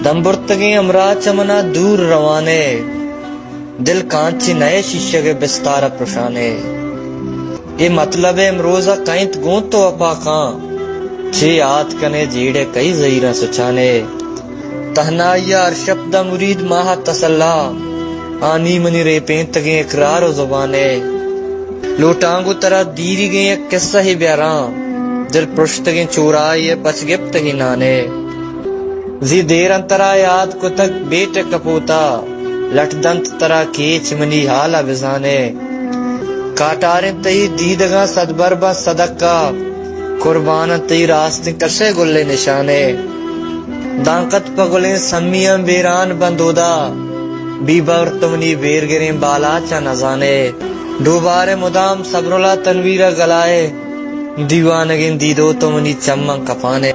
दम्बुर्तगे अमरा चमना दूर रवाने, दिल कांची नए शीशे के बिस्तारा प्रशाने। ये मतलब है अमरोजा कईत गो तो अपा खां, छे आत कने जीड़े कई जहीरा सुचाने। तहनाया शब्द मुरीद माह तसल्ला, आनी मनी रे पेंतगे इकरार जुबाने। लोटांगो तरह दीरी गए किस्सा ही ब्यारा, दिल पुश्तगे चोराए पच गिप्त ही नाने। जी देर अंतरा याद को तक बेट कपोता, लटदंत तरह केच मनी हाला बिजाने। काटारे तई दीदगा सदबरबा सदका, कुर्बान तई रास्ते कशे गुल्ले निशाने। दांकत पगुले सम्मियां बेरान बंदोदा, बीबर तुमनी बेर गिरे बाला चा नजाने। दोबारे मुदाम सबरुला तनवीरा गलाए, दीवानगिन दीदो तुमनी चम्मं कपाने।